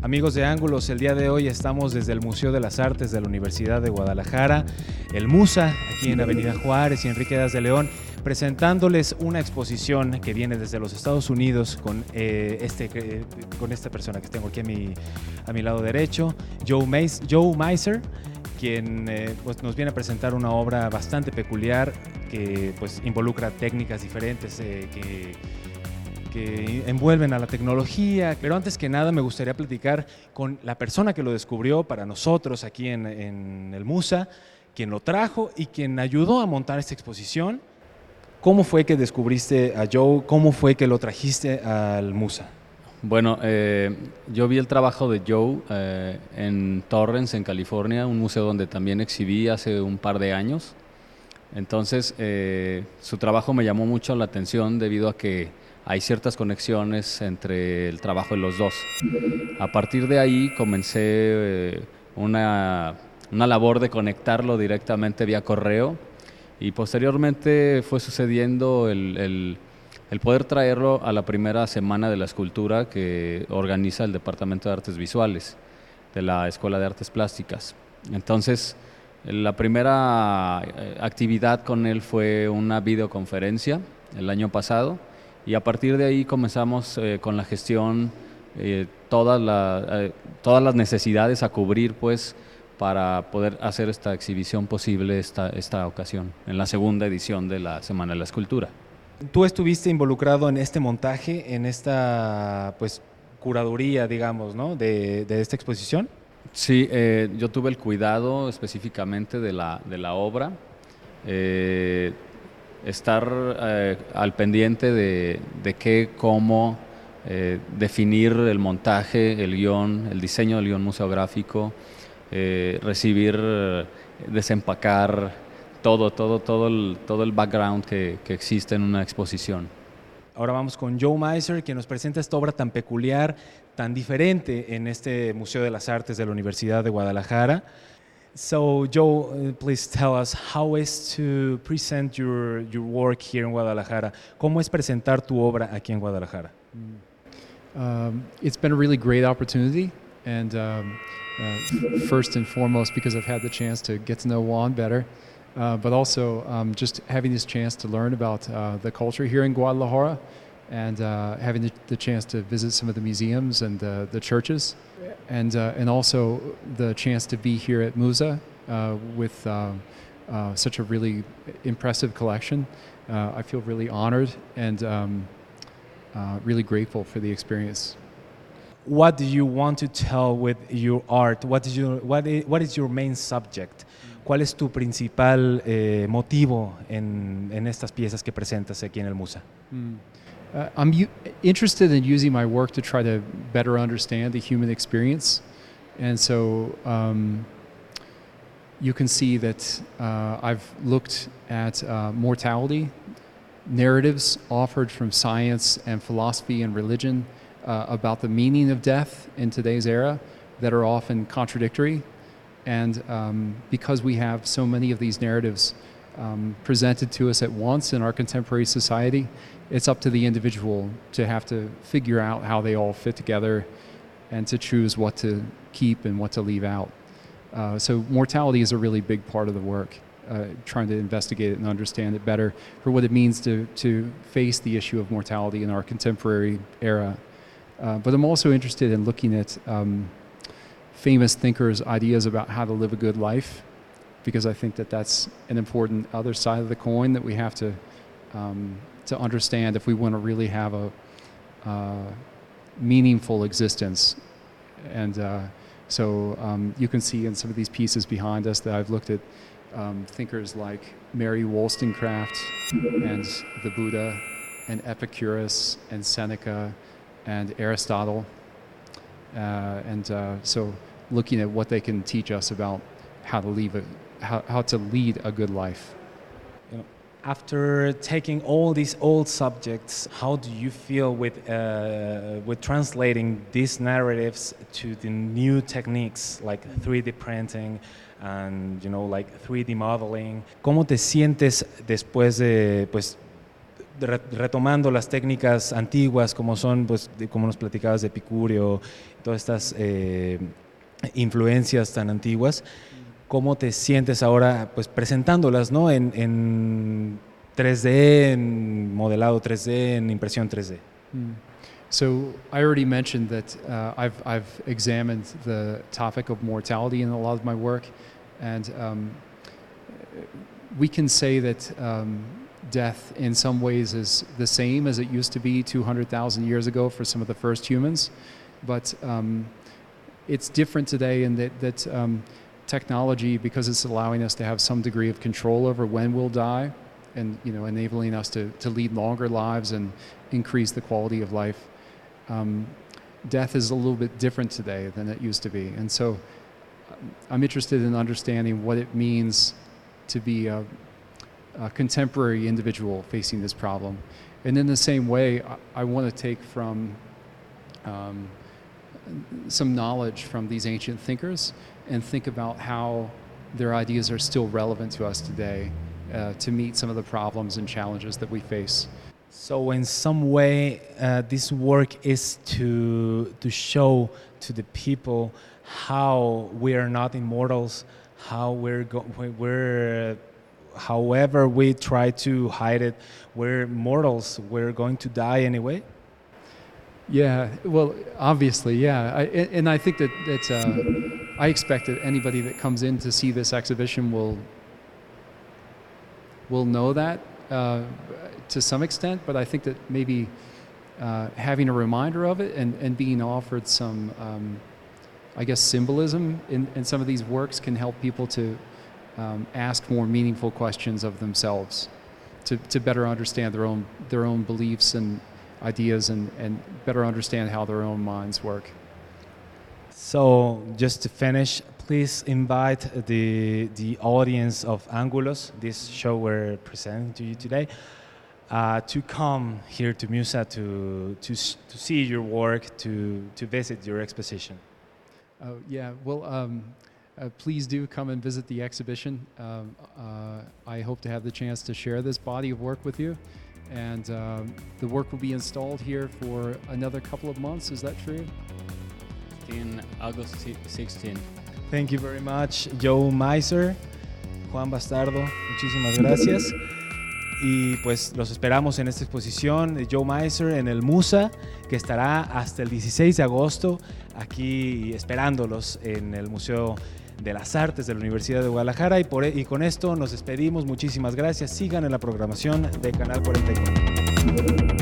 Amigos de Ángulos, el día de hoy estamos desde el Museo de las Artes de la Universidad de Guadalajara, el MUSA, aquí en Avenida Juárez y Enrique Das de León, presentándoles una exposición que viene desde los Estados Unidos con esta persona que tengo aquí a mi lado derecho, Joe Meiser, quien pues nos viene a presentar una obra bastante peculiar que pues involucra técnicas diferentes que envuelven a la tecnología. Pero antes que nada me gustaría platicar con la persona que lo descubrió para nosotros aquí en el MUSA, quien lo trajo y quien ayudó a montar esta exposición. ¿Cómo fue que descubriste a Joe? ¿Cómo fue que lo trajiste al MUSA? Bueno, yo vi el trabajo de Joe en Torrance, en California, un museo donde también exhibí hace un par de años. Entonces, su trabajo me llamó mucho la atención debido a que hay ciertas conexiones entre el trabajo de los dos. A partir de ahí comencé una labor de conectarlo directamente vía correo y posteriormente fue sucediendo el poder traerlo a la primera semana de la escultura que organiza el Departamento de Artes Visuales de la Escuela de Artes Plásticas. Entonces, la primera actividad con él fue una videoconferencia el año pasado y a partir de ahí comenzamos con la gestión, todas las necesidades a cubrir pues, para poder hacer esta exhibición posible esta ocasión, en la segunda edición de la Semana de la Escultura. ¿Tú estuviste involucrado en este montaje, en esta pues, curaduría, digamos, ¿no? de esta exposición? Sí, yo tuve el cuidado específicamente de la obra, estar al pendiente de qué, cómo definir el montaje, el guión, el diseño del guión museográfico, recibir, desempacar todo el background que existe en una exposición. Ahora vamos con Joe Meiser, que nos presenta esta obra tan peculiar, tan diferente en este Museo de las Artes de la Universidad de Guadalajara. So, Joe, please tell us how is to present your work here in Guadalajara. ¿Cómo es presentar tu obra aquí en Guadalajara? It's been a really great opportunity, and first and foremost because I've had the chance to get to know Juan better, but also just having this chance to learn about the culture here in Guadalajara, and having the chance to visit some of the museums and the churches, and also the chance to be here at MUSA with such a really impressive collection. I feel really honored and really grateful for the experience. What do you want to tell with your art? What is your main subject? ¿Cuál es tu principal motivo en estas piezas que presentas aquí en el MUSA? I'm interested in using my work to try to better understand the human experience. And so you can see that I've looked at mortality, narratives offered from science and philosophy and religion about the meaning of death in today's era that are often contradictory. And because we have so many of these narratives presented to us at once in our contemporary society, it's up to the individual to have to figure out how they all fit together and to choose what to keep and what to leave out. So mortality is a really big part of the work, trying to investigate it and understand it better for what it means to face the issue of mortality in our contemporary era. But I'm also interested in looking at famous thinkers' ideas about how to live a good life, because I think that that's an important other side of the coin that we have to understand if we want to really have a meaningful existence. And so you can see in some of these pieces behind us that I've looked at thinkers like Mary Wollstonecraft and the Buddha and Epicurus and Seneca and Aristotle. So looking at what they can teach us about how to lead a good life. After taking all these old subjects, how do you feel with translating these narratives to the new techniques like 3D printing and like 3D modeling? ¿Cómo te sientes después de retomando las técnicas antiguas como son, pues, como nos platicabas de Epicurio, todas estas influencias tan antiguas, ¿cómo te sientes ahora, pues, presentándolas, ¿no? en 3D, en modelado 3D, en impresión 3D? So I already mentioned that I've examined the topic of mortality in a lot of my work, and we can say that death in some ways is the same as it used to be 200,000 years ago for some of the first humans, but it's different today in that technology, because it's allowing us to have some degree of control over when we'll die, and enabling us to lead longer lives and increase the quality of life. Death is a little bit different today than it used to be, and so I'm interested in understanding what it means to be a contemporary individual facing this problem. And in the same way, I want to take from some knowledge from these ancient thinkers and think about how their ideas are still relevant to us today to meet some of the problems and challenges that we face. So in some way, this work is to show to the people how we are not immortals, how we're however we try to hide it, we're mortals, we're going to die anyway. Yeah, well, obviously, yeah. I think that I expect that anybody that comes in to see this exhibition will know that to some extent, but I think that maybe having a reminder of it and being offered some, I guess, symbolism in some of these works can help people to ask more meaningful questions of themselves, to better understand their own beliefs and ideas and better understand how their own minds work. So just to finish, please invite the audience of Ángulos, this show we're presenting to you today, to come here to MUSA to see your work, to visit your exposition. Yeah, well, please do come and visit the exhibition. I hope to have the chance to share this body of work with you. And the work will be installed here for another couple of months. Is that true? In August 16. Thank you very much, Joe Meiser, Juan Bastardo, muchísimas gracias. Y pues los esperamos en esta exposición de Joe Meiser en el MUSA, que estará hasta el 16 de agosto aquí esperándolos en el Museo de las Artes de la Universidad de Guadalajara. Y con esto nos despedimos. Muchísimas gracias. Sigan en la programación de Canal 44.